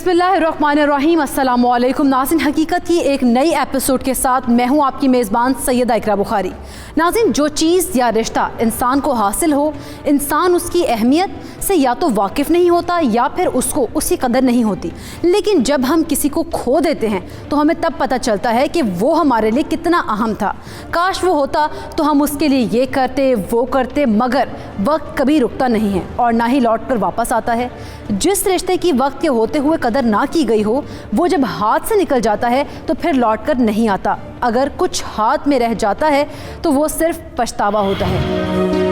बिस्मिल्लाहिर्रहमानिर्रहीम। अस्सलाम वालेकुम नाज़रीन, हकीकत की एक नई एपिसोड के साथ मैं हूँ आपकी मेज़बान सैयदा इकरा बुखारी। नाज़रीन, जो चीज़ या रिश्ता इंसान को हासिल हो, इंसान उसकी अहमियत से या तो वाकिफ़ नहीं होता या फिर उसको उसकी कदर नहीं होती। लेकिन जब हम किसी को खो देते हैं तो हमें तब पता चलता है कि वो हमारे लिए कितना अहम था। काश वो होता तो हम उसके लिए ये करते वो करते, मगर वक्त कभी रुकता नहीं है और ना ही लौट कर वापस आता है। जिस रिश्ते की वक्त के होते हुए कदर ना की गई हो, वो जब हाथ से निकल जाता है तो फिर लौट कर नहीं आता। अगर कुछ हाथ में रह जाता है तो वो सिर्फ पछतावा होता है।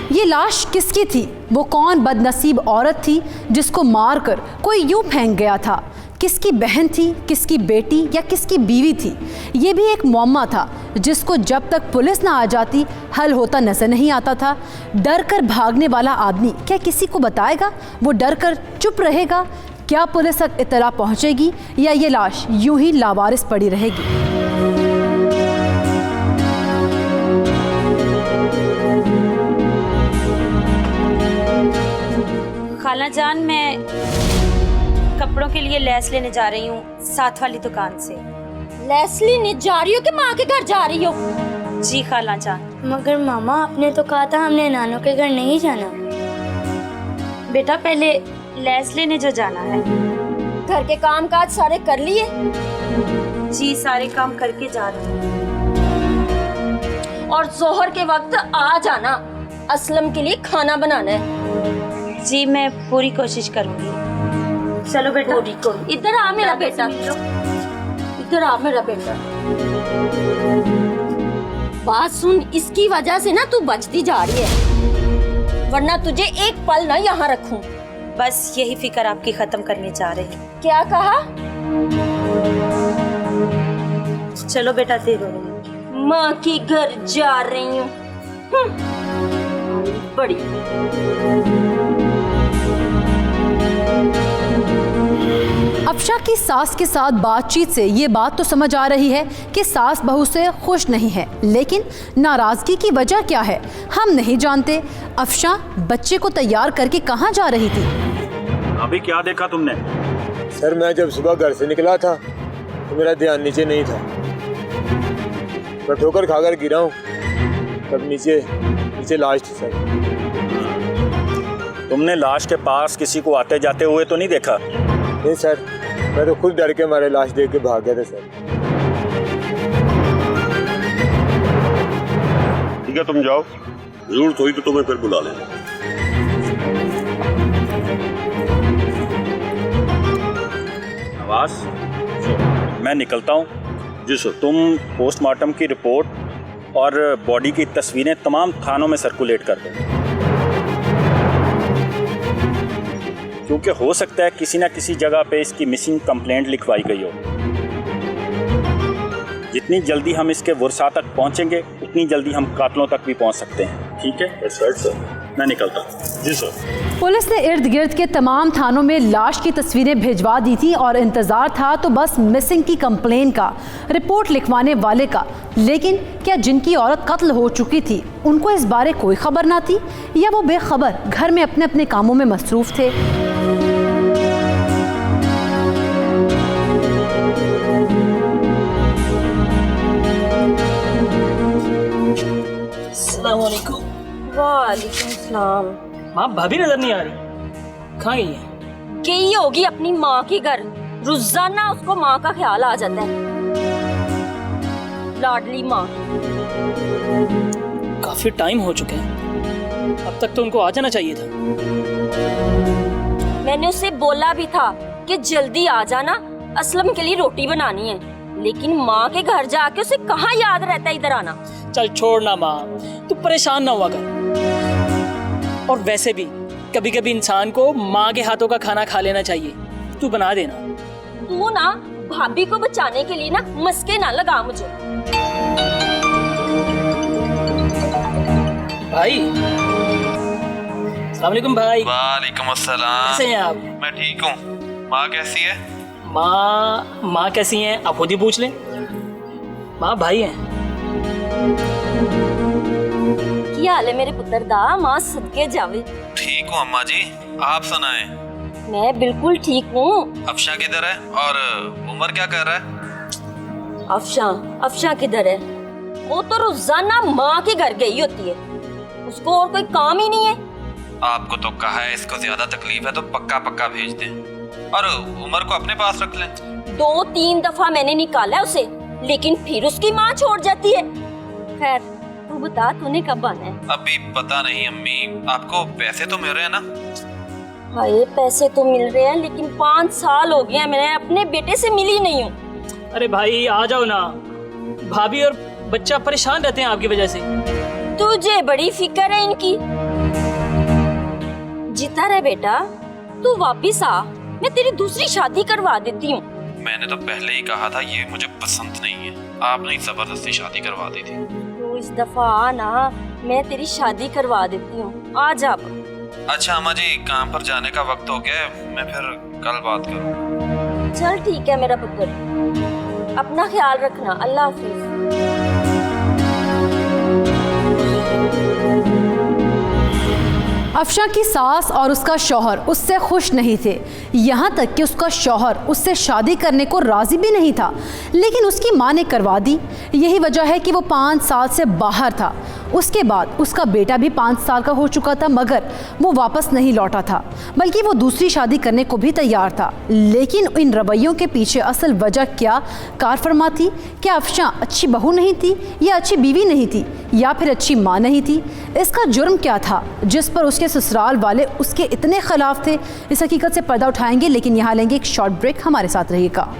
ये लाश किसकी थी? वो कौन बदनसीब औरत थी जिसको मारकर कोई यूं फेंक गया था? किसकी बहन थी, किसकी बेटी या किसकी बीवी थी? ये भी एक मुअम्मा था जिसको जब तक पुलिस ना आ जाती हल होता नजर नहीं आता था। डर कर भागने वाला आदमी क्या किसी को बताएगा? वो डर कर चुप रहेगा? क्या पुलिस तक इत्तला पहुंचेगी या ये लाश यूं ही लावारिस पड़ी रहेगी? खाला जान, मैं कपड़ों के लिए लेस लेने जा रही हूँ साथ वाली दुकान से। लेस लेने जा रही हो कि माँ के घर जा रही हो? जी खाला जान। मगर मामा, आपने तो कहा था हमने नानों के घर नहीं जाना। बेटा, पहले लेस लेने जो जाना है। घर के काम काज सारे कर लिए? जी, सारे काम करके जा रही हूँ। और जोहर के वक्त आ जाना, असलम के लिए खाना बनाना है। जी, मैं पूरी कोशिश करूंगी। चलो बेटा। इधर आ मेरा बेटा, इधर आ मेरा बेटा। बात सुन, इसकी वजह से ना तू बचती जा रही है, वरना तुझे एक पल ना यहाँ रखूं। बस यही फिक्र आपकी खत्म करने जा रही हूँ। क्या कहा? चलो बेटा, देर हो रही है। माँ के घर जा रही हूँ। बड़ी अफशा की सास के साथ बातचीत से ये बात तो समझ आ रही है कि सास बहू से खुश नहीं है, लेकिन नाराजगी की वजह क्या है हम नहीं जानते। अफशा बच्चे को तैयार करके कहाँ जा रही थी? अभी क्या देखा तुमने? सर, मैं जब सुबह घर से निकला था तो मेरा ध्यान नीचे नहीं था। मैं ठोकर खाकर गिरा हूँ, तब नीचे लाश थी सर। तुमने लाश के पास किसी को आते जाते हुए तो नहीं देखा? नहीं सर, मैं तो खुद डर के मारे लाश देख के भाग गया था सर। ठीक है, तुम जाओ, जरूरत हुई तो तुम्हें फिर बुला लेना। नवाज, मैं निकलता हूँ। जी सर। तुम पोस्टमार्टम की रिपोर्ट और बॉडी की तस्वीरें तमाम थानों में सर्कुलेट कर दो, क्योंकि हो सकता है किसी न किसी जगह पे इसकी मिसिंग कंप्लेंट लिखवाई गई हो। जितनी जल्दी हम इसके वर्सा तक पहुंचेंगे उतनी जल्दी हम कातलों तक भी पहुंच सकते हैं। ठीक है? That's right, sir. मैं निकलता हूँ। जी सर। पुलिस ने इर्द गिर्द के तमाम थानों में लाश की तस्वीरें भिजवा दी थी और इंतजार था तो बस मिसिंग की कंप्लेन का, रिपोर्ट लिखवाने वाले का। लेकिन क्या जिनकी औरत कत्ल हो चुकी थी उनको इस बारे कोई खबर ना थी, या वो बेखबर घर में अपने अपने कामों में मसरूफ थे? वालेकुम सलाम। माँ, भाभी नजर नहीं आ रही, कहाँ गई है? गई होगी अपनी माँ के घर। रोजाना उसको माँ का ख्याल आ जाता है, लाडली माँ। काफी टाइम हो चुका है, अब तक तो उनको आ जाना चाहिए था। मैंने उसे बोला भी था कि जल्दी आ जाना, असलम के लिए रोटी बनानी है, लेकिन माँ के घर जाके उसे कहाँ याद रहता है इधर आना। चल छोड़ ना माँ, तू परेशान ना हुआ कर। और वैसे भी कभी कभी इंसान को माँ के हाथों का खाना खा लेना चाहिए। तू बना देना। तू ना भाभी को बचाने के लिए ना मस्के ना लगा मुझे। भाई, अस्सलाम वालेकुम भाई। वालेकुम अस्सलाम। कैसे हैं आप? मैं ठीक हूँ। माँ कैसी है? माँ कैसी हैं आप खुद ही पूछ लें। माँ भाई हैं। क्या हाल है मेरे पुत्र दा? माँ सदके जावे। ठीक हूँ अम्मा जी, आप सुनाएं। मैं बिल्कुल ठीक हूँ। अफशा किधर है और उमर क्या कर रहा है? अफशा किधर है? वो तो रोजाना माँ के घर गई होती है, उसको और कोई काम ही नहीं है। आपको तो कहा है इसको ज्यादा तकलीफ है तो पक्का भेज दें और उमर को अपने पास रख लें। 2-3 दफा मैंने निकाला उसे, लेकिन फिर उसकी माँ छोड़ जाती है। खैर तू बता, तूने कब आना है? अभी पता नहीं अम्मी, आपको पैसे तो मिल रहे हैं ना? हाय, पैसे तो मिल रहे हैं, लेकिन 5 साल हो गए मैं अपने बेटे से मिली नहीं हूँ। अरे भाई आ जाओ ना, भाभी और बच्चा परेशान रहते हैं आपकी वजह से। तुझे बड़ी फिक्र है इनकी। जीता रहे बेटा, तू वापिस आ, मैं तेरी दूसरी शादी करवा देती हूँ। मैंने तो पहले ही कहा था ये मुझे पसंद नहीं है, आपने जबरदस्ती शादी करवा दी थी। तू इस दफा आ ना, मैं तेरी शादी करवा देती हूँ, आ जा। अच्छा अम्मा जी, काम पर जाने का वक्त हो गया है, मैं फिर कल बात करूँ। चल ठीक है मेरा पुत्र, अपना ख्याल रखना। अल्लाह हाफिज। अफशा की सास और उसका शौहर उससे खुश नहीं थे, यहाँ तक कि उसका शौहर उससे शादी करने को राज़ी भी नहीं था, लेकिन उसकी माँ ने करवा दी। यही वजह है कि वो 5 साल से बाहर था। उसके बाद उसका बेटा भी 5 साल का हो चुका था, मगर वो वापस नहीं लौटा था, बल्कि वो दूसरी शादी करने को भी तैयार था। लेकिन इन रवैयों के पीछे असल वजह क्या कार फरमा थी? क्या अफशा अच्छी बहू नहीं थी, या अच्छी बीवी नहीं थी, या फिर अच्छी माँ नहीं थी? इसका जुर्म क्या था जिस पर उसके ससुराल वाले उसके इतने खिलाफ थे? इस हकीकत से पर्दा उठाएंगे, लेकिन यहाँ लेंगे एक शॉर्ट ब्रेक। हमारे साथ रहिएगा।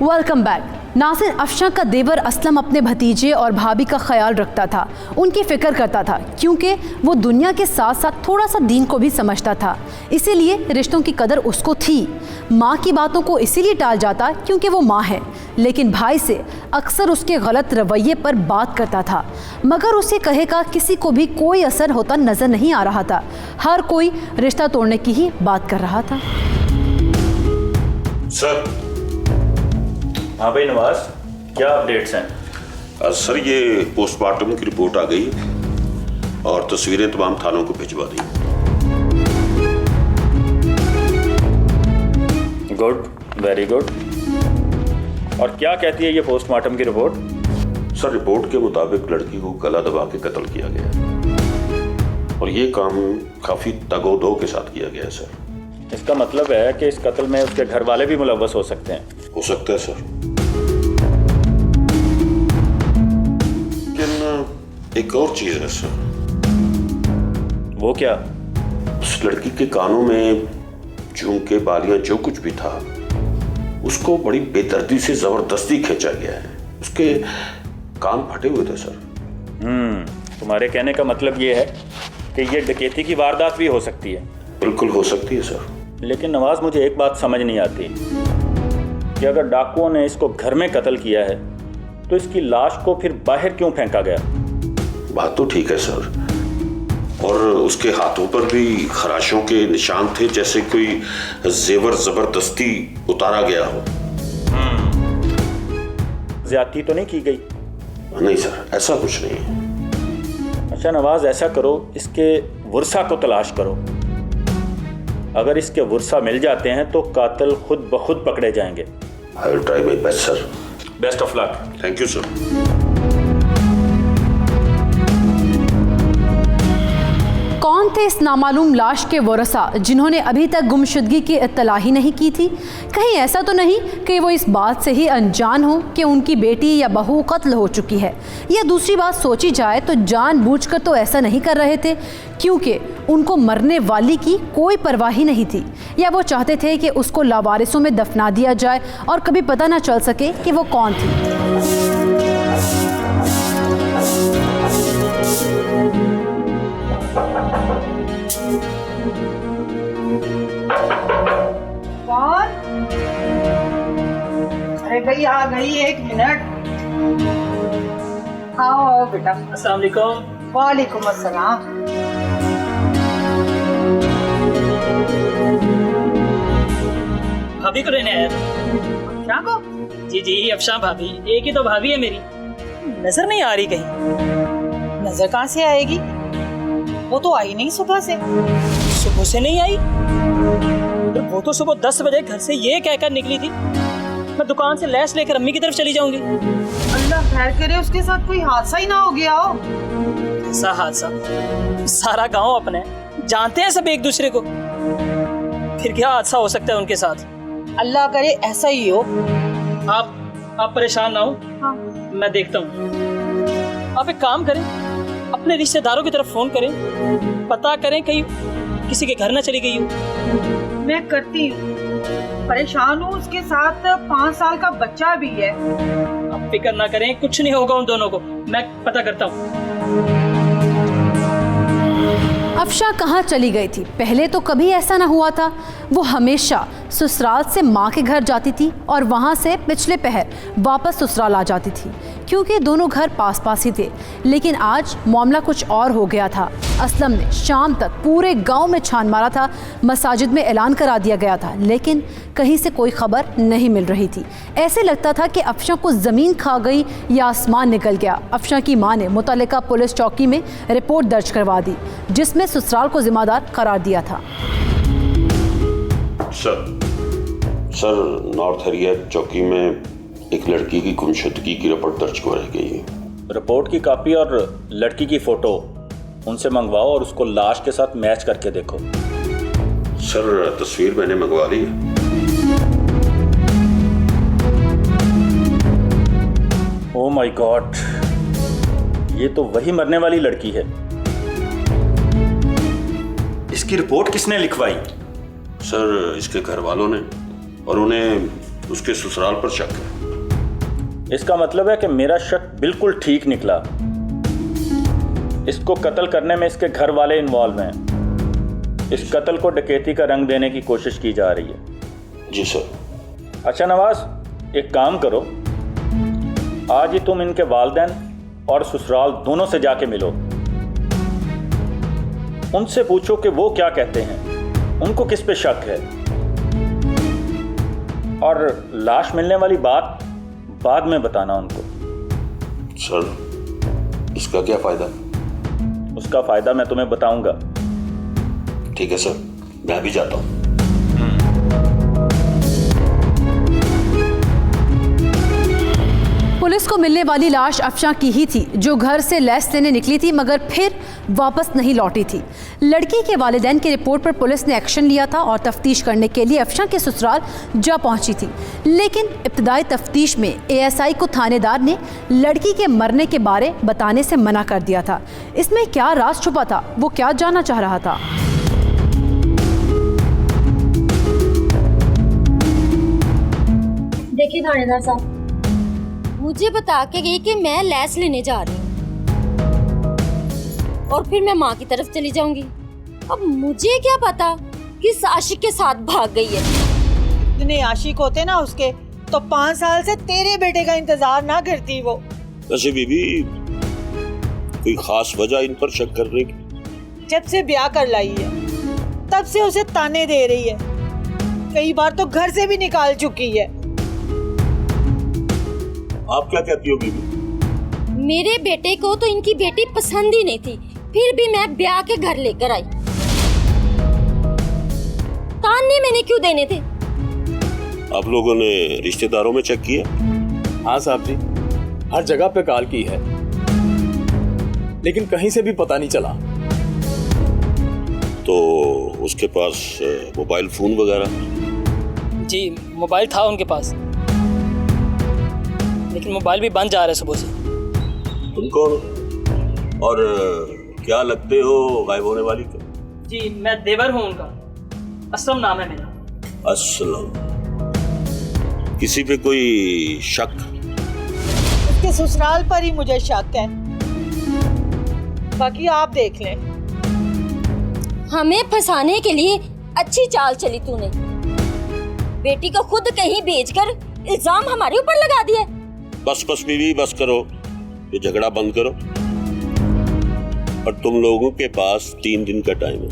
Welcome back. नासिर, अफशा का देवर असलम अपने भतीजे और भाभी का ख्याल रखता था, उनकी फ़िक्र करता था, क्योंकि वो दुनिया के साथ साथ थोड़ा सा दीन को भी समझता था। इसीलिए रिश्तों की कदर उसको थी। माँ की बातों को इसीलिए टाल जाता क्योंकि वो माँ है, लेकिन भाई से अक्सर उसके गलत रवैये पर बात करता था, मगर उसे कहे का किसी को भी कोई असर होता नज़र नहीं आ रहा था। हर कोई रिश्ता तोड़ने की ही बात कर रहा था। सर। हाँ भाई नवाज, क्या अपडेट्स हैं? सर ये पोस्टमार्टम की रिपोर्ट आ गई और तस्वीरें तमाम थानों को भिजवा दी। Good, very good. और क्या कहती है ये पोस्टमार्टम की रिपोर्ट? सर रिपोर्ट के मुताबिक लड़की को गला दबा के कत्ल किया गया और ये काम काफी तगोदो के साथ किया गया है सर। इसका मतलब है कि इस कत्ल में उसके घर वाले भी मुलव्वस हो सकते हैं। हो सकता है सर, लेकिन एक और चीज है सर। वो क्या? उस लड़की के कानों में झुमके, बालियां, जो कुछ भी था, उसको बड़ी बेदर्दी से जबरदस्ती खींचा गया है। उसके कान फटे हुए थे सर। तुम्हारे कहने का मतलब ये है कि ये डकैती की वारदात भी हो सकती है? बिल्कुल हो सकती है सर। लेकिन नवाज, मुझे एक बात समझ नहीं आती कि अगर डाकुओं ने इसको घर में कत्ल किया है तो इसकी लाश को फिर बाहर क्यों फेंका गया? बात तो ठीक है सर, और उसके हाथों पर भी खराशों के निशान थे, जैसे कोई जेवर जबरदस्ती उतारा गया हो। ज्यादती तो नहीं की गई? नहीं सर, ऐसा कुछ नहीं है। अच्छा नवाज, ऐसा करो, इसके वर्षा को तलाश करो अगर इसके वर्षा मिल जाते हैं तो कातिल खुद ब खुद पकड़े जाएंगे। I will try my best sir. Best of luck. Thank you sir. कौन थे इस नामालूम लाश के वारिसा जिन्होंने अभी तक गुमशुदगी की इत्तला ही नहीं की थी? कहीं ऐसा तो नहीं कि वो इस बात से ही अनजान हो कि उनकी बेटी या बहू कत्ल हो चुकी है? या दूसरी बात सोची जाए तो जानबूझकर तो ऐसा नहीं कर रहे थे क्योंकि उनको मरने वाली की कोई परवाह ही नहीं थी, या वो चाहते थे कि उसको लावारिसों में दफना दिया जाए और कभी पता ना चल सके कि वो कौन थी। कौन? अरे भाई आ गई, 1 मिनट। आओ आओ बेटा। अस्सलाम वालेकुम। वालेकुम अस्सलाम। भाभी को लेने आया था। क्या को? जी अफशां भाभी, एक ही तो भाभी है मेरी, नजर नहीं आ रही कहीं। नजर कहाँ से आएगी? वो तो आई नहीं सुबह से। सुबह से नहीं आई? तो वो तो सुबह 10 बजे घर से ये कहकर निकली थी मैं दुकान से लैस लेकर अम्मी की तरफ चली जाऊंगी। अल्लाह खैर करे उसके साथ कोई हादसा ही ना हो गया हो। ऐसा हादसा? सारा गांव अपना है, जानते हैं सब एक दूसरे को, फिर क्या हादसा हो सकता है उनके साथ? अल्लाह करे ऐसा ही हो। आप परेशान ना हो। हाँ। मैं देखता हूँ। आप एक काम करें, अपने रिश्तेदारों की तरफ फोन करें, पता करें कहीं किसी के घर ना चली गई हो। मैं करती हूँ, परेशान हूँ। उसके साथ 5 साल का बच्चा भी है। आप फिक्र ना करें, कुछ नहीं होगा उन दोनों को, मैं पता करता हूँ। अफशां कहाँ चली गई थी? पहले तो कभी ऐसा ना हुआ था। वो हमेशा ससुराल से माँ के घर जाती थी और वहाँ से पिछले पहर वापस ससुराल आ जाती थी क्योंकि दोनों घर पास पास ही थे। लेकिन आज मामला कुछ और हो गया था। असलम ने शाम तक पूरे गांव में छान मारा था, मसाजिद में ऐलान करा दिया गया था, लेकिन कहीं से कोई खबर नहीं मिल रही थी। ऐसे लगता था कि अफशां को ज़मीन खा गई या आसमान निकल गया। अफशां की मां ने मुतल्लिका पुलिस चौकी में रिपोर्ट दर्ज करवा दी जिसमें ससुराल को जिम्मेदार करार दिया था। सर नॉर्थ हरिया चौकी में एक लड़की की गुमशुदगी की रिपोर्ट दर्ज कराई गई है। रिपोर्ट की कॉपी और लड़की की फोटो उनसे मंगवाओ और उसको लाश के साथ मैच करके देखो। सर तस्वीर मैंने मंगवा ली है। ओह माय गॉड, ये तो वही मरने वाली लड़की है। इसकी रिपोर्ट किसने लिखवाई? सर इसके घर वालों ने, और उन्हें उसके ससुराल पर शक है। इसका मतलब है कि मेरा शक बिल्कुल ठीक निकला। इसको कत्ल करने में इसके घर वाले इन्वॉल्व हैं। इस कत्ल को डकैती का रंग देने की कोशिश की जा रही है। जी सर। अच्छा नवाज, एक काम करो, आज ही तुम इनके वालिदैन और ससुराल दोनों से जाके मिलो। उनसे पूछो कि वो क्या कहते हैं, उनको किस पे शक है, और लाश मिलने वाली बात बाद में बताना उनको। सर इसका क्या फायदा? उसका फायदा मैं तुम्हें बताऊंगा। ठीक है सर, मैं भी जाता हूँ। पुलिस को मिलने वाली लाश अफशां की ही थी जो घर से लैस लेने निकली थी मगर फिर वापस नहीं लौटी थी। लड़की के वालिदैन की रिपोर्ट पर पुलिस ने एक्शन लिया था और तफ्तीश करने के लिए अफशां के ससुराल जा पहुंची थी, लेकिन इब्तदाई तफ्तीश में एएसआई को थानेदार ने लड़की के मरने के बारे बताने से मना कर दिया था। इसमें क्या राज छुपा था, वो क्या जानना चाह रहा था? देखिए थानेदार साहब, मुझे बता के गई कि मैं लैस लेने जा रही हूँ और फिर मैं माँ की तरफ चली जाऊंगी। अब मुझे क्या पता किस आशिक के साथ भाग गई है। इतने आशिक होते ना उसके तो 5 साल से तेरे बेटे का इंतजार ना करती वो। वैसे बीबी कोई खास वजह इन पर शक करने की? जब से ब्याह कर लाई है तब से उसे ताने दे रही है, कई बार तो घर से भी निकाल चुकी है। आप क्या कहती हो बीबी? मेरे बेटे को तो इनकी बेटी पसंद ही नहीं थी, फिर भी मैं ब्याह के घर लेकर आई। ताने मैंने क्यों देने थे? आप लोगों ने रिश्तेदारों में चेक किया? हाँ साहब जी, हर जगह पे कॉल की है, लेकिन कहीं से भी पता नहीं चला। तो उसके पास मोबाइल फोन वगैरह? जी मोबाइल था उनके पास, लेकिन मोबाइल भी बंद जा रहा है सुबह से। तुम कौन और क्या लगते हो गायब होने वाली को? जी मैं देवर हूँ उनका, असलम नाम है मेरा। असलम। किसी पे कोई शक? उसके ससुराल पर ही मुझे शक है, बाकी आप देख लें। हमें फंसाने के लिए अच्छी चाल चली तूने। बेटी को खुद कहीं भेजकर इल्जाम हमारे ऊपर लगा दिया। बस बस बीवी, बस करो, ये झगड़ा बंद करो। और तुम लोगों के पास 3 दिन का टाइम है।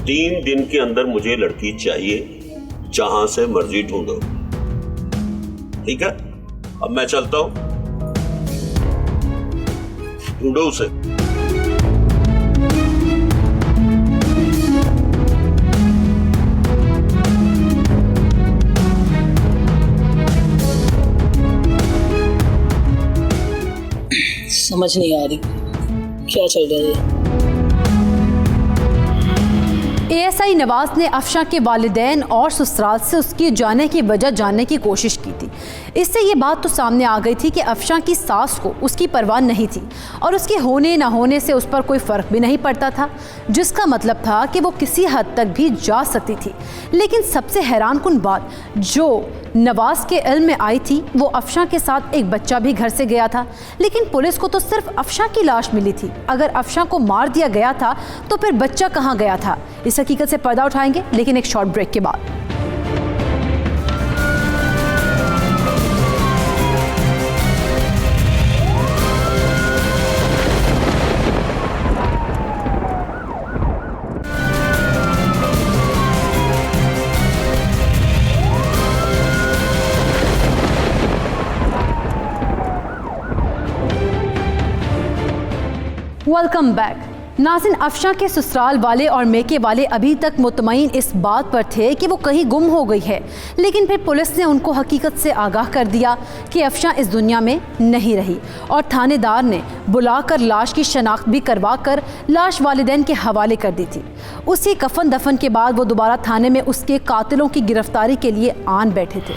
3 दिन के अंदर मुझे लड़की चाहिए, जहां से मर्जी ढूंढो। ठीक है, अब मैं चलता हूं, ढूंढो उसे। समझ नहीं आ रही क्या चल रहा है। एएसआई नवाज ने अफशा के वालिदैन और ससुराल से उसकी जाने की वजह जानने की कोशिश की थी। इससे ये बात तो सामने आ गई थी कि अफशा की सास को उसकी परवाह नहीं थी और उसके होने ना होने से उस पर कोई फ़र्क भी नहीं पड़ता था, जिसका मतलब था कि वो किसी हद तक भी जा सकती थी। लेकिन सबसे हैरानकुन बात जो नवाज के इल्म में आई थी, वो अफशा के साथ एक बच्चा भी घर से गया था। लेकिन पुलिस को तो सिर्फ अफशा की लाश मिली थी। अगर अफशा को मार दिया गया था तो फिर बच्चा कहाँ गया था? इस हकीकत से पर्दा उठाएंगे, लेकिन एक शॉर्ट ब्रेक के बाद। Welcome back. नाज़रीन, अफशा के ससुराल वाले और मेके वाले अभी तक मुतमईन इस बात पर थे कि वो कहीं गुम हो गई है, लेकिन फिर पुलिस ने उनको हकीकत से आगाह कर दिया कि अफशा इस दुनिया में नहीं रही और थानेदार ने बुलाकर लाश की शनाख्त भी करवा कर लाश वालिदैन के हवाले कर दी थी। उसी कफन दफन के बाद वो दोबारा थाने में उसके कातिलों की गिरफ्तारी के लिए आन बैठे थे।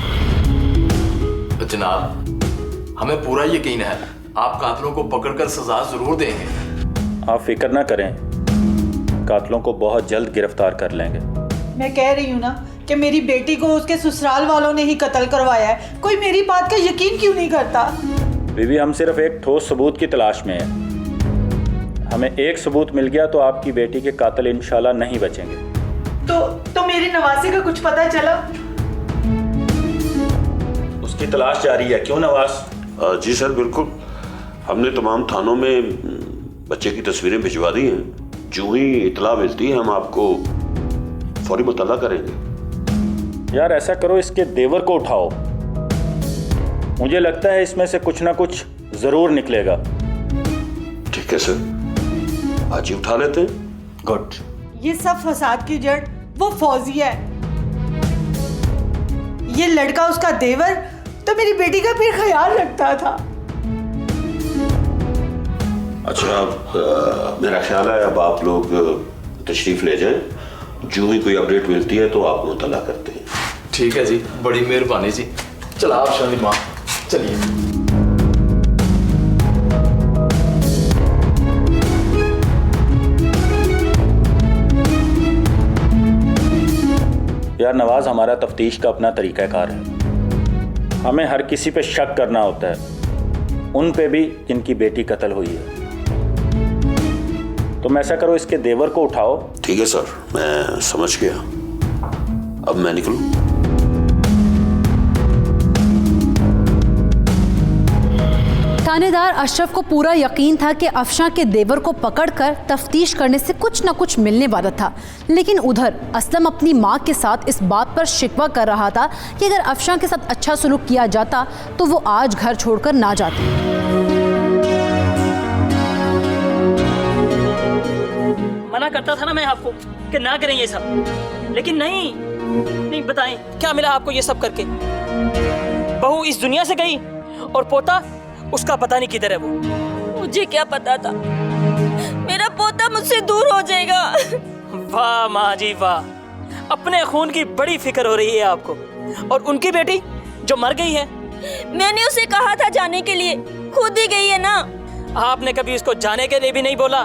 जनाब, हमें पूरा यकीन है आप कातिलों को पकड़कर सजा जरूर देंगे। आप फिक्र ना करें, कातिलों को बहुत जल्द गिरफ्तार कर लेंगे। मैं कह रही हूँ ना कि मेरी बेटी को उसके ससुराल वालों ने ही कत्ल करवाया है। कोई मेरी बात का यकीन क्यों नहीं करता? बीवी, हम सिर्फ एक ठोस सबूत की तलाश में हैं। हमें एक सबूत मिल गया तो आपकी बेटी के कातिल इंशाल्लाह नहीं बचेंगे। तो मेरी नवासी का कुछ पता चला? उसकी तलाश जारी है। क्यों नवाज? जी सर, बिल्कुल। हमने तमाम थानों में बच्चे की तस्वीरें भिजवा दी हैं। जो ही इतला मिलती है हम आपको फौरी मुतल्ला करेंगे। यार ऐसा करो, इसके देवर को उठाओ। मुझे लगता है इसमें से कुछ ना कुछ जरूर निकलेगा। ठीक है सर, आज ही उठा लेते हैं। गुड। ये सब फसाद की जड़ वो फौजिया है। ये लड़का उसका देवर तो मेरी बेटी का फिर ख्याल रखता था। अच्छा, मेरा ख्याल है अब आप लोग तशरीफ ले जाएं। जो ही कोई अपडेट मिलती है तो आप मुतल्ला करते हैं। ठीक है जी, बड़ी मेहरबानी जी। चला आप शादी माँ, चलिए। यार नवाज, हमारा तफ्तीश का अपना तरीक़ाकार है। हमें हर किसी पे शक करना होता है, उन पे भी जिनकी बेटी कत्ल हुई है। तुम ऐसा करो, इसके देवर को उठाओ। ठीक है सर, मैं समझ गया। अब मैं निकलूं? थानेदार अशरफ को पूरा यकीन था कि अफशा के देवर को पकड़कर तफ्तीश करने से कुछ न कुछ मिलने वाला था। लेकिन उधर असलम अपनी मां के साथ इस बात पर शिकवा कर रहा था कि अगर अफशा के साथ अच्छा सलूक किया जाता तो वो आज घर छोड़कर ना जाती। मना करता था ना मैं आपको कि ना करें ये सब, लेकिन नहीं बताएं क्या मिला आपको ये सब करके? बहू इस दुनिया से गई और पोता उसका पता नहीं किधर है वो। मुझे क्या पता था मेरा पोता मुझसे दूर हो जाएगा। वाह माँ जी वाह, अपने खून की बड़ी फिक्र हो रही है आपको। और उनकी बेटी जो मर गई है, मैंने उसे कहा था जाने के लिए, खुद ही गई है ना। आपने कभी उसको जाने के लिए भी नहीं बोला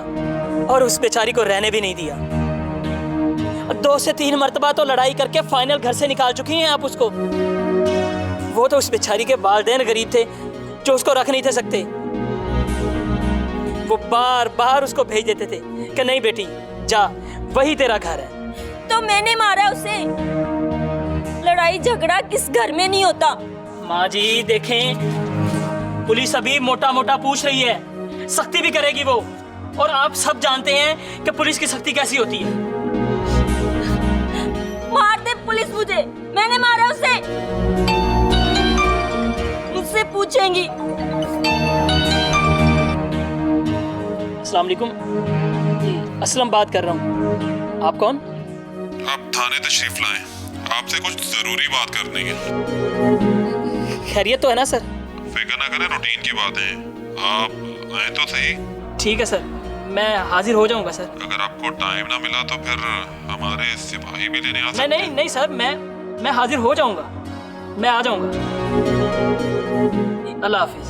और उस बेचारी को रहने भी नहीं दिया। 2 से 3 मर्तबा तो लड़ाई करके फाइनल घर से निकाल चुकी हैं आप उसको। वो तो उस बेचारी के वालिदैन गरीब थे जो उसको रख नहीं थे सकते। वो बार बार उसको भेज देते थे कि नहीं बेटी जा, वही तेरा घर है। तो मैंने मारा उसे। लड़ाई झगड़ा किस घर में नहीं होता। माँ जी देखें, पुलिस अभी मोटा मोटा पूछ रही है, सख्ती भी करेगी वो। और आप सब जानते हैं कि पुलिस की सख्ती कैसी होती है। मार दे पुलिस मुझे, मैंने मारा उसे। मुझसे पूछेंगी। अस्सलाम वालेकुम, असलम बात कर रहा हूँ। आप कौन? आप थाने तशरीफ लाएं, आपसे कुछ जरूरी बात करनी है। खैरियत तो है ना सर? फिक्र ना करें, रूटीन की बात है। आप आए तो सही। ठीक है सर, मैं हाजिर हो जाऊंगा सर। अगर आपको टाइम ना मिला तो फिर हमारे सिपाही भी लेने आ सकते हैं। नहीं सर, मैं हाजिर हो जाऊंगा, मैं आ जाऊंगा। अल्लाह हाफिज।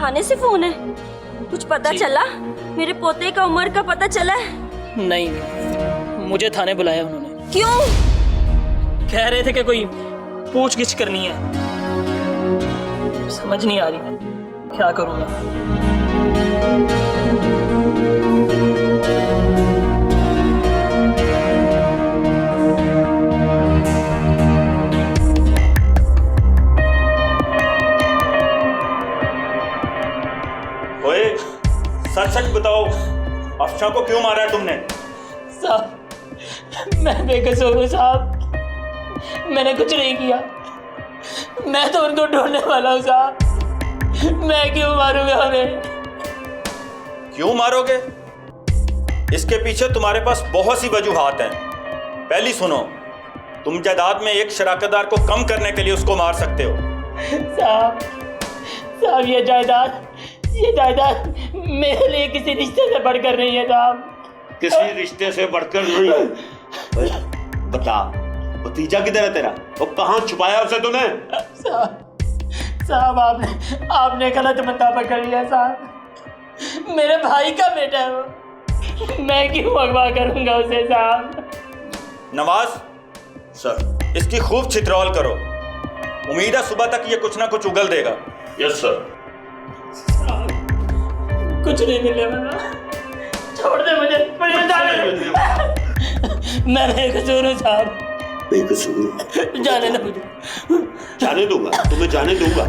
थाने से फोन है, कुछ पता चला? मेरे पोते का उम्र का पता चला है? नहीं, मुझे थाने बुलाया उन्होंने। क्यों? कह रहे थे कि कोई पूछगिछ करनी है। समझ नहीं आ रही क्या करूंगा। ओए, सच बताओ, अफशा को क्यों मारा है तुमने? साहब, मैं बेकसूर हूँ साहब, मैंने कुछ नहीं किया। मैं तो उनको ढूंढने वाला हूँ साहब, मैं क्यों मारूंगा उन्हें? क्यों मारोगे? इसके पीछे तुम्हारे पास बहुत सी वजूहात हैं। पहली सुनो, तुम जायदाद में एक शराकतदार को कम करने के लिए उसको मार सकते हो। साहब ये जायदाद मेरे लिए किसी रिश्ते से बढ़कर नहीं है साहब। किसी रिश्ते से बढ़कर नहीं है। बता, भतीजा किधर है तेरा? वो कहाँ छुपाया उसे तूने? साहब आपने गलत बंदा पकड़ लिया साहब। मेरे भाई का बेटा है वो, मैं क्यों अगवा करूंगा उसे साहब? नवाज सर, इसकी खूब छितरौल करो। उम्मीद है सुबह तक ये कुछ ना कुछ उगल देगा। Yes sir. कुछ नहीं मिलने वाला, छोड़ दे मुझे मैं बेकसूर हूँ साहब। बेकसूर? जाने दो मुझे। जाने दूंगा, तुम्हें जाने दूंगा।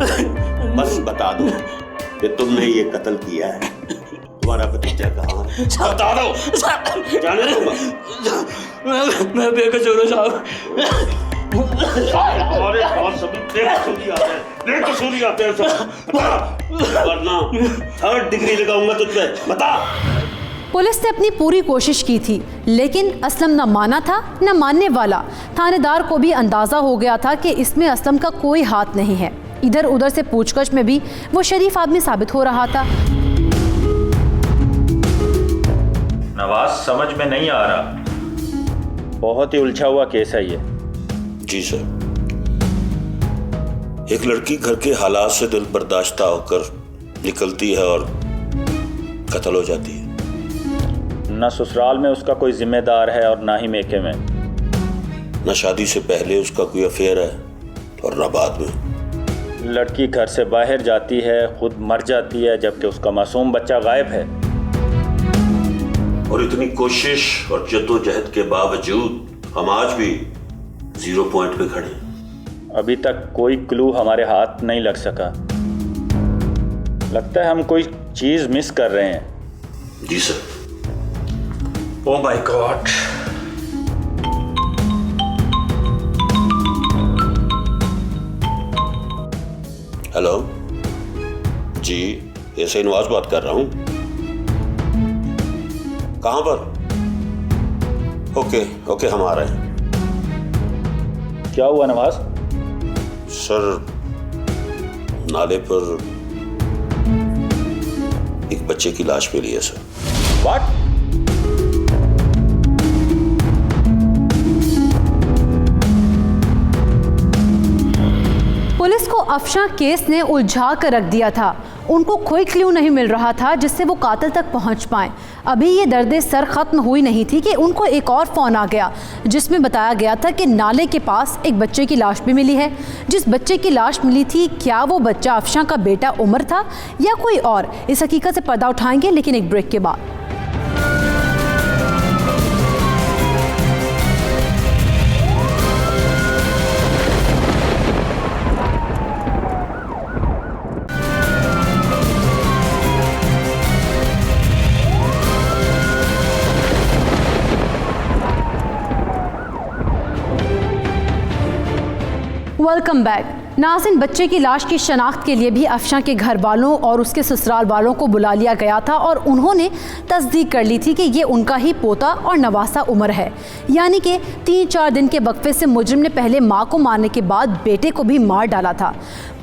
बस बता दो कि तुमने ये कत्ल किया है। तुम्हारा भतीजा कहाँ है? बता दो। जाने दूंगा। मैं बेकसूर हूँ साहब। हमारे पास सभी बेकसूरी आते हैं सब। वरना 3rd डिग्री लगाऊंगा तुझ पे। बता। पुलिस ने अपनी पूरी कोशिश की थी, लेकिन असलम न माना था न मानने वाला। थानेदार को भी अंदाज़ा हो गया था कि इसमें असलम का कोई हाथ नहीं है। इधर उधर से पूछताछ में भी वो शरीफ आदमी साबित हो रहा था। नवाज, समझ में नहीं आ रहा, बहुत ही उलझा हुआ केस है ये। जी सर। एक लड़की घर के हालात से दिल बर्दाश्ता होकर निकलती है और कत्ल हो जाती है। न ससुराल में उसका कोई जिम्मेदार है और ना ही मेके में। न शादी से पहले उसका कोई अफेयर है और न बाद में। लड़की घर से बाहर जाती है, खुद मर जाती है, जबकि उसका मासूम बच्चा गायब है। और इतनी कोशिश और जद्दोजहद के बावजूद हम आज भी 0 पॉइंट पे खड़े। अभी तक कोई क्लू हमारे हाथ नहीं लग सका। लगता है हम कोई चीज मिस कर रहे हैं। जी sir. Oh my god. Hello जी, ऐसे नवाज बात कर रहा हूं। कहां पर? ओके ओके, हम आ रहे हैं। क्या हुआ नवाज? सर, नाले पर एक बच्चे की लाश मिली है सर। व्हाट? पुलिस को अफशां केस ने उलझा कर रख दिया था। उनको कोई क्लू नहीं मिल रहा था जिससे वो कातिल तक पहुंच पाएं। अभी ये दर्द सर ख़त्म हुई नहीं थी कि उनको एक और फ़ोन आ गया जिसमें बताया गया था कि नाले के पास एक बच्चे की लाश भी मिली है। जिस बच्चे की लाश मिली थी, क्या वो बच्चा अफशां का बेटा उमर था या कोई और? इस हकीकत से पर्दा उठाएंगे, लेकिन एक ब्रेक के बाद। Welcome back. नाज़रीन, बच्चे की लाश की शनाख्त के लिए भी अफशां के घर वालों और उसके ससुराल वालों को बुला लिया गया था और उन्होंने तस्दीक कर ली थी कि ये उनका ही पोता और नवासा उमर है। यानी कि 3-4 दिन के वक्फे से मुजरिम ने पहले मां को मारने के बाद बेटे को भी मार डाला था।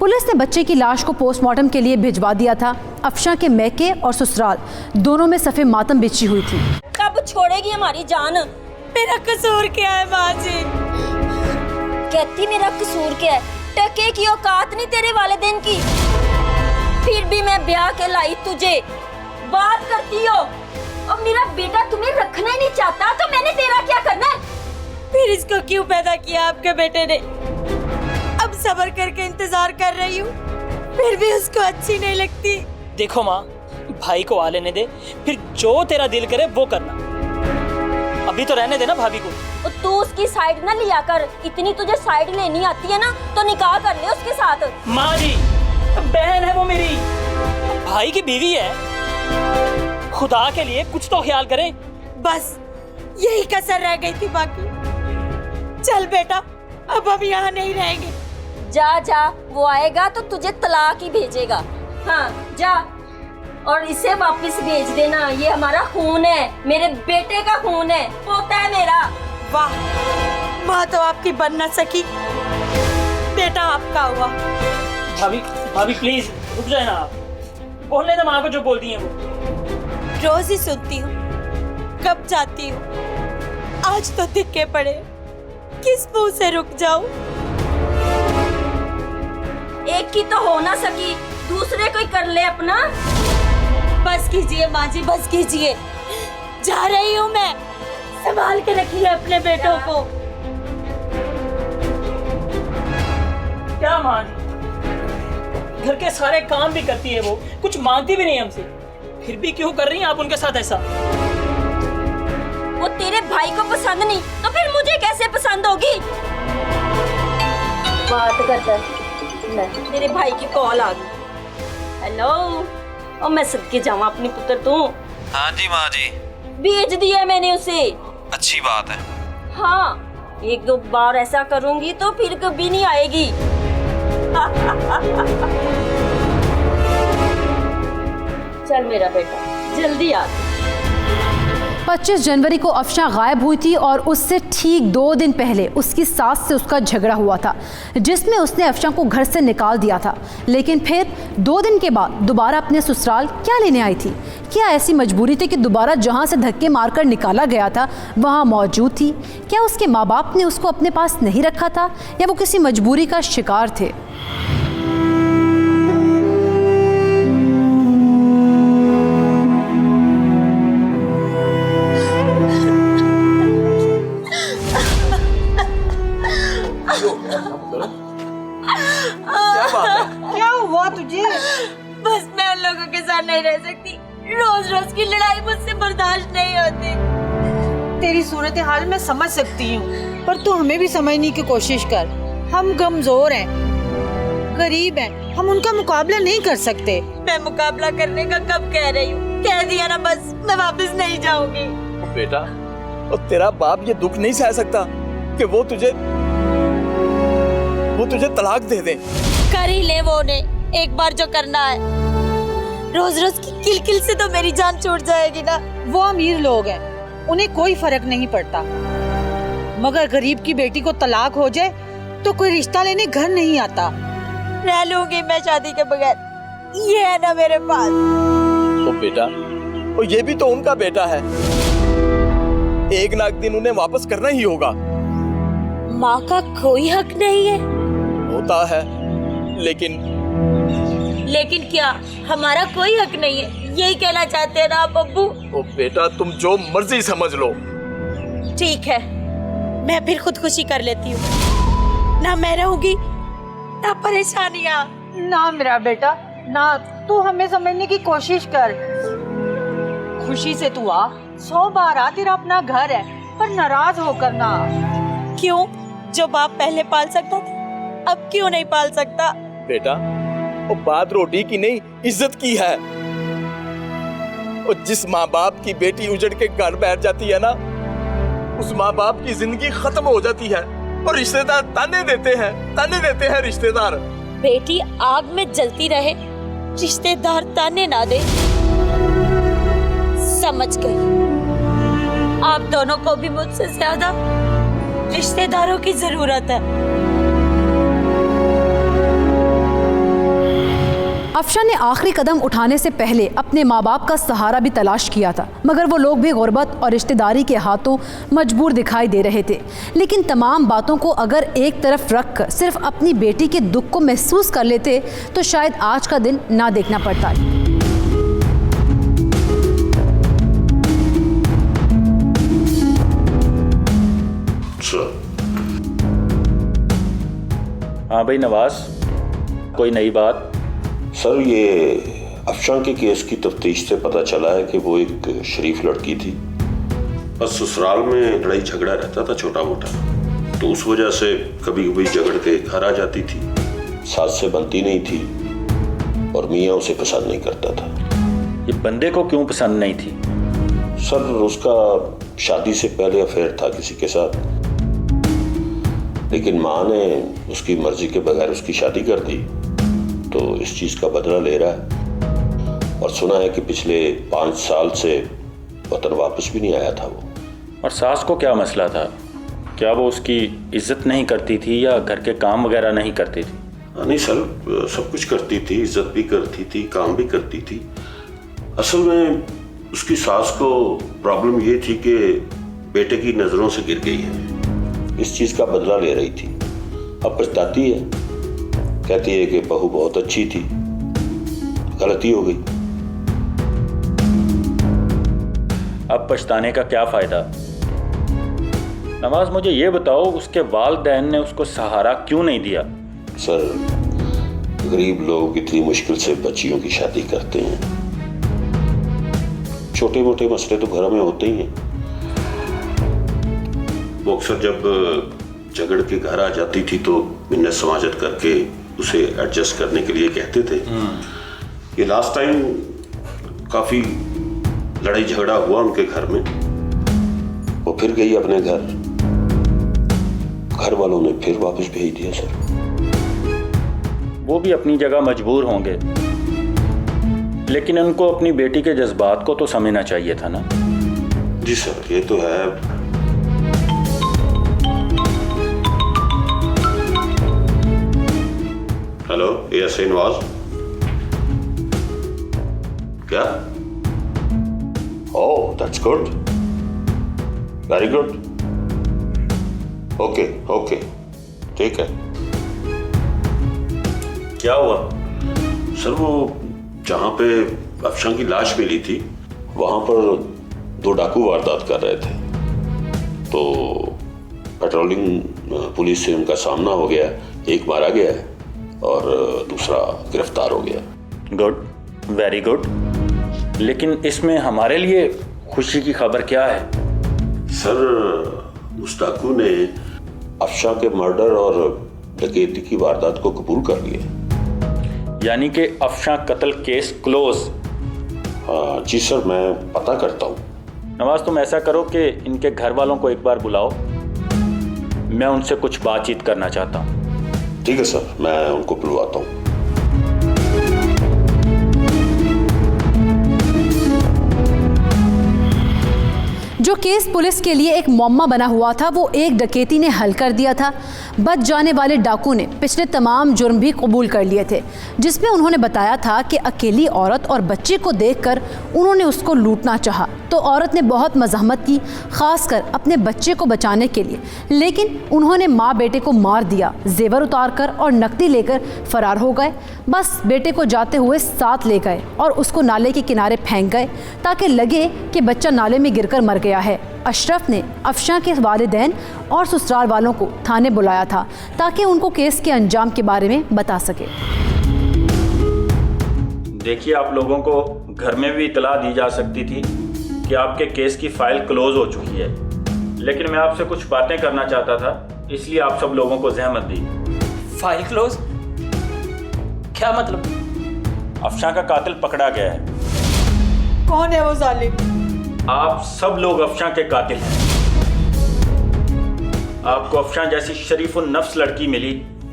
पुलिस ने बच्चे की लाश को पोस्टमार्टम के लिए भिजवा दिया था। अफशां के मैके और ससुराल दोनों में सफ़े मातम बिछी हुई थी। कब छोड़ेगी हमारी जान? मेरा कसूर क्या है माँ जी? कहती मेरा कसूर क्या है? टके की औकात नहीं तेरे वालिदैन की। फिर भी मैं ब्याह के लाई तुझे, बात करती हो और मेरा बेटा तुम्हें रखना ही नहीं चाहता, तो मैंने तेरा क्या करना है? फिर इसको क्यों पैदा किया आपके बेटे ने? अब सब्र करके इंतजार कर रही हूँ, फिर भी उसको अच्छी नहीं लगती। देखो माँ, भाई को आ लेने दे, फिर जो तेरा दिल करे वो करना। अभी तो रहने देना भाभी को। तू उसकी साइड ना लिया कर। इतनी तुझे साइड लेनी आती है ना, तो निकाह कर ले उसके साथ। माँ जी, बहन है वो मेरी, भाई की बीवी है। खुदा के लिए कुछ तो ख्याल करें। बस यही कसर रह गई थी बाकी। चल बेटा, अब हम यहाँ नहीं रहेंगे। जा जा, वो आएगा तो तुझे तलाक ही भेजेगा। हाँ जा, और इसे वापस भेज देना। ये हमारा खून है, मेरे बेटे का खून है, पोता है मेरा। वाह, माँ तो आपकी बन न सकी, बेटा आपका हुआ। भाभी भाभी प्लीज रुक जाए ना आप। बोलने दो माँ को जो बोलती है वो। रोज ही सुनती हूँ, कब जाती हूँ, आज तो धिक्के पड़े, किस मुंह से रुक जाऊं? एक की तो हो ना सकी, दूसरे कोई कर ले अपना। बस कीजिए माँ जी, बस कीजिए। जा रही हूँ मैं, संभाल के रखिए अपने बेटों को। क्या माँ जी, घर के सारे काम भी करती है वो, कुछ मांगती भी नहीं हमसे, फिर भी क्यों कर रही हैं आप उनके साथ ऐसा? वो तेरे भाई को पसंद नहीं तो फिर मुझे कैसे पसंद होगी? बात करता है, तेरे भाई की कॉल आ गई। हेलो, और मैं सदके जाऊँ अपनी पुत्र तू? हाँ जी माँ जी, भेज दिया मैंने उसे। अच्छी बात है। हाँ, 1-2 बार ऐसा करूंगी तो फिर कभी नहीं आएगी। चल मेरा बेटा, जल्दी आ। 25 जनवरी को अफशां गायब हुई थी और उससे ठीक 2 दिन पहले उसकी सास से उसका झगड़ा हुआ था, जिसमें उसने अफशां को घर से निकाल दिया था। लेकिन फिर 2 दिन के बाद दोबारा अपने ससुराल क्या लेने आई थी? क्या ऐसी मजबूरी थी कि दोबारा जहां से धक्के मारकर निकाला गया था वहां मौजूद थी? क्या उसके माँ बाप ने उसको अपने पास नहीं रखा था, या वो किसी मजबूरी का शिकार थे? क्या हुआ तुझे? बस मैं उन लोगों के साथ नहीं रह सकती, रोज रोज की लड़ाई मुझसे बर्दाश्त नहीं होती। तेरी सूरत हाल मैं समझ सकती हूँ, पर तू हमें भी समझने की कोशिश कर। हम कमजोर हैं, गरीब हैं, हम उनका मुकाबला नहीं कर सकते। मैं मुकाबला करने का कब कह रही हूँ? कह दिया ना, बस मैं वापस नहीं जाऊंगी। बेटा, और तेरा बाप ये दुख नहीं सह सकता कि वो तुझे तलाक दे दे। कर ही ले वो ने एक बार जो करना है। रोज रोज की किलकिल से तो मेरी जान छूट जाएगी ना। वो अमीर लोग हैं, उन्हें कोई फर्क नहीं पड़ता, मगर गरीब की बेटी को तलाक हो जाए तो कोई रिश्ता लेने घर नहीं आता। रह लूंगी मैं शादी के बगैर, ये है ना मेरे पास। ओ बेटा, ओ ये भी तो उनका बेटा है, एक ना एक दिन उन्हें वापस करना ही होगा। माँ का कोई हक नहीं है? होता है, लेकिन क्या हमारा कोई हक नहीं है, यही कहना चाहते हैं ना आप अब्बू? ओ बेटा, तुम जो मर्जी समझ लो। ठीक है, मैं फिर खुदकुशी कर लेती हूँ, ना मैं रहूंगी ना परेशानियाँ। ना मेरा बेटा ना, तू हमें समझने की कोशिश कर। खुशी से तू आ, 100 बार आ, तेरा अपना घर है, पर नाराज होकर ना। क्यों? जो बाप पहले पाल सकता था अब क्यों नहीं पाल सकता? बेटा, वो बात रोटी की नहीं, इज्जत की है। और जिस माँ बाप की बेटी उजड़ के घर बैठ जाती है ना, उस माँ बाप की जिंदगी खत्म हो जाती है। और रिश्तेदार ताने देते हैं रिश्तेदार। बेटी आग में जलती रहे, रिश्तेदार ताने ना दे। समझ गई, आप दोनों को भी मुझसे ज्यादा रिश्तेदारों की जरूरत है। अफशा ने आखिरी कदम उठाने से पहले अपने माँ बाप का सहारा भी तलाश किया था, मगर वो लोग भी गुर्बत और रिश्तेदारी के हाथों मजबूर दिखाई दे रहे थे। लेकिन तमाम बातों को अगर एक तरफ रख कर सिर्फ अपनी बेटी के दुख को महसूस कर लेते तो शायद आज का दिन ना देखना पड़ता। हाँ भाई नवाज, कोई नई बात? सर, ये अफशा के केस की तफ्तीश से पता चला है कि वो एक शरीफ लड़की थी। बस ससुराल में लड़ाई झगड़ा रहता था छोटा मोटा, तो उस वजह से कभी कभी झगड़ के घर आ जाती थी। सास से बनती नहीं थी और मियाँ उसे पसंद नहीं करता था। ये बंदे को क्यों पसंद नहीं थी? सर, उसका शादी से पहले अफेयर था किसी के साथ, लेकिन माँ ने उसकी मर्जी के बगैर उसकी शादी कर दी, तो इस चीज का बदला ले रहा है। और सुना है कि पिछले 5 साल से वतन वापस भी नहीं आया था वो। और सास को क्या मसला था? क्या वो उसकी इज्जत नहीं करती थी या घर के काम वगैरह नहीं करती थी? नहीं सर, सब कुछ करती थी, इज्जत भी करती थी, काम भी करती थी। असल में उसकी सास को प्रॉब्लम ये थी कि बेटे की नजरों से गिर गई है, इस चीज का बदला ले रही थी। अब पछताती है, कहती है कि बहू बहुत अच्छी थी, गलती हो गई। अब पछताने का क्या फायदा? नवाज, मुझे ये बताओ, उसके वालिदैन ने उसको सहारा क्यों नहीं दिया? सर, गरीब लोग इतनी मुश्किल से बच्चियों की शादी करते हैं। छोटे मोटे मसले तो घरों में होते ही हैं। वो अक्सर जब झगड़ के घर आ जाती थी तो मिन्नत समाजत करके उसे एडजस्ट करने के लिए कहते थे। ये लास्ट टाइम काफी लड़ाई झगड़ा हुआ उनके घर में, वो फिर गई अपने घर, घर वालों ने फिर वापस भेज दिया। सर, वो भी अपनी जगह मजबूर होंगे, लेकिन उनको अपनी बेटी के जज्बात को तो समझना चाहिए था ना। जी सर, ये तो है। हेलो, यस नवाज, क्या? Oh, that's good, very good, okay okay, ठीक है। क्या हुआ? सर, वो जहाँ पे अफशा की लाश मिली थी वहाँ पर 2 डाकू वारदात कर रहे थे, तो पेट्रोलिंग पुलिस से उनका सामना हो गया। एक मारा गया है और दूसरा गिरफ्तार हो गया। Good, very good. लेकिन इसमें हमारे लिए खुशी की खबर क्या है? सर, उस डाकू ने अफशा के मर्डर और डकैती की वारदात को कबूल कर लिया। यानी कि अफशा कत्ल केस क्लोज? जी सर, मैं पता करता हूँ। नवाज, तुम ऐसा करो कि इनके घर वालों को एक बार बुलाओ, मैं उनसे कुछ बातचीत करना चाहता हूँ। ठीक है सर, मैं उनको बुलवाता हूँ। जो जो केस पुलिस के लिए एक मौमा बना हुआ था वो एक डकैती ने हल कर दिया था। बच जाने वाले डाकू ने पिछले तमाम जुर्म भी कबूल कर लिए थे, जिसमें उन्होंने बताया था कि अकेली औरत और बच्चे को देखकर उन्होंने उसको लूटना चाहा, तो औरत ने बहुत मज़ाहमत की, खासकर अपने बच्चे को बचाने के लिए, लेकिन उन्होंने माँ बेटे को मार दिया, जेवर उतार कर और नकदी लेकर फरार हो गए। बस बेटे को जाते हुए साथ ले गए और उसको नाले के किनारे फेंक गए ताकि लगे कि बच्चा नाले में गिरकर मर गया है। अशरफ ने अफशा के वालिदैन और ससुराल वालों को थाने बुलाया था ताकि उनको केस के अंजाम के बारे में बता सके। देखिए, आप लोगों को घर में भी इतला दी जा सकती थी कि आपके केस की फाइल क्लोज हो चुकी है, लेकिन मैं आपसे कुछ बातें करना चाहता था, इसलिए आप सब लोगों को जहमत दी। File close? क्या मतलब? अफशा का कातिल पकड़ा गया है। कौन है वो जालिम? आप सब लोग अफशा के कातिल हैं। आपको अफशा जैसी शरीफुन नफ्स लड़की मिली,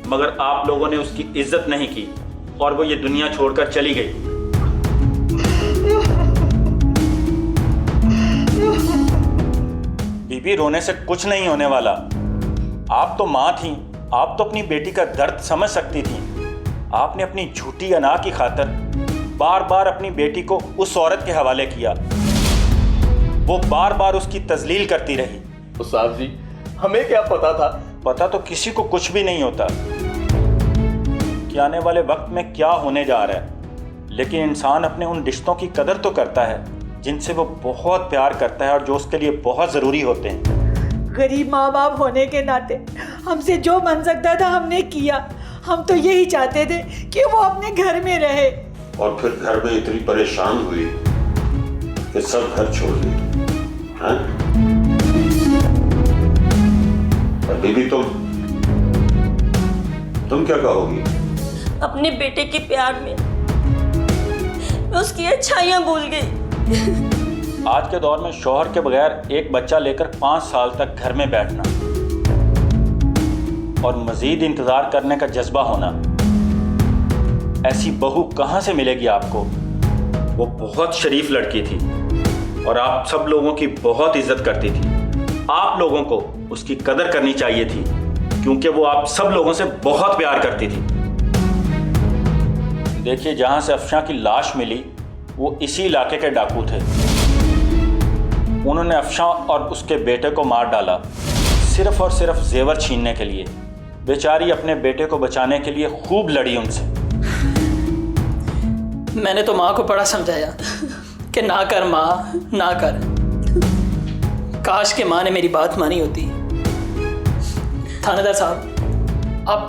मगर आप लोगों ने उसकी इज्जत नहीं की और वो ये दुनिया छोड़कर चली गई। बीबी, रोने से कुछ नहीं होने वाला। आप तो माँ थी, आप तो अपनी बेटी का दर्द समझ सकती थी। आपने अपनी झूठी अना की खातिर बार बार अपनी बेटी को उस औरत के हवाले किया। वो बार बार उसकी तजलील करती रही। तो साहब जी, हमें क्या पता था? पता तो किसी को कुछ भी नहीं होता कि आने वाले वक्त में क्या होने जा रहा है, लेकिन इंसान अपने उन रिश्तों की कदर तो करता है जिनसे वो बहुत प्यार करता है और जो उसके लिए बहुत ज़रूरी होते हैं। गरीब माँ बाप होने के नाते हमसे जो बन सकता था हमने किया। हम तो यही चाहते थे कि वो अपने घर में रहे। और फिर घर में इतनी परेशान हुई कि सब घर छोड़ दी। अभी भी तुम क्या कहोगी? अपने बेटे के प्यार में मैं उसकी अच्छाइयां भूल गई। आज के दौर में शौहर के बगैर एक बच्चा लेकर 5 साल तक घर में बैठना और मजीद इंतजार करने का जज्बा होना, ऐसी बहू कहां से मिलेगी आपको? वो बहुत शरीफ लड़की थी और आप सब लोगों की बहुत इज्जत करती थी। आप लोगों को उसकी कदर करनी चाहिए थी क्योंकि वो आप सब लोगों से बहुत प्यार करती थी। देखिए, जहां से अफशा की लाश मिली वो इसी इलाके के डाकू थे। उन्होंने अफशा और उसके बेटे को मार डाला सिर्फ और सिर्फ जेवर छीनने के लिए। बेचारी अपने बेटे को बचाने के लिए खूब लड़ी उनसे। मैंने तो माँ को बड़ा समझाया कि ना कर माँ, ना कर। काश के माँ ने मेरी बात मानी होती। थानेदार साहब, आप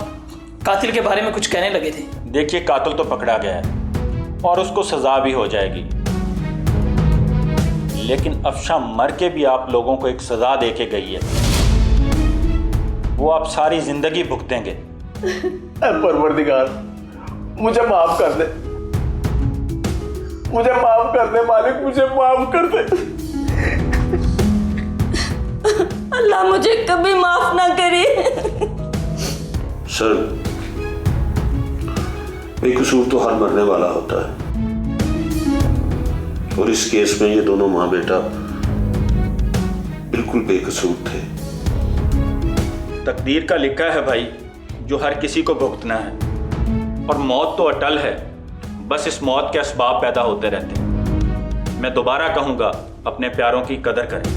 कातिल के बारे में कुछ कहने लगे थे। देखिए, कातिल तो पकड़ा गया है और उसको सजा भी हो जाएगी, लेकिन अफशा मर के भी आप लोगों को एक सजा दे के गई है। वो आप सारी जिंदगी भुगतेंगे। परवरदिगार, मुझे माफ कर दे, मुझे माफ कर दे मालिक, मुझे माफ कर दे। अल्लाह मुझे कभी माफ ना करे। सर, बेकसूर तो हर मरने वाला होता है और इस केस में ये दोनों माँ बेटा बिल्कुल बेकसूर थे। तकदीर का लिखा है भाई, जो हर किसी को भुगतना है, और मौत तो अटल है। बस इस मौत के असबाब पैदा होते रहते हैं। मैं दोबारा कहूंगा, अपने प्यारों की कदर करें।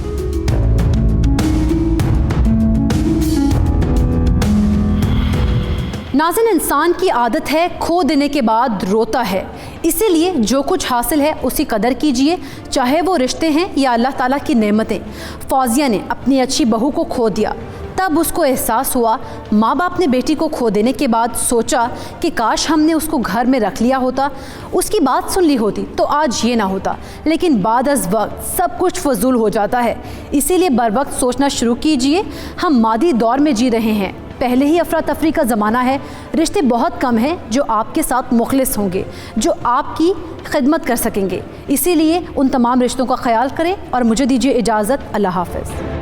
नाज़िन, इंसान की आदत है खो देने के बाद रोता है, इसीलिए जो कुछ हासिल है उसी कदर कीजिए, चाहे वो रिश्ते हैं या अल्लाह ताला की नेमतें। फौजिया ने अपनी अच्छी बहू को खो दिया, तब उसको एहसास हुआ। माँ बाप ने बेटी को खो देने के बाद सोचा कि काश हमने उसको घर में रख लिया होता, उसकी बात सुन ली होती तो आज ये ना होता। लेकिन बाद अज़ वक्त सब कुछ फजूल हो जाता है, इसीलिए बर वक्त सोचना शुरू कीजिए। हम मादी दौर में जी रहे हैं, पहले ही अफरा तफरी का ज़माना है। रिश्ते बहुत कम हैं जो आपके साथ मुखलिस होंगे, जो आपकी खिदमत कर सकेंगे। इसीलिए उन तमाम रिश्तों का ख्याल करें और मुझे दीजिए इजाज़त। अल्लाह हाफ़िज़।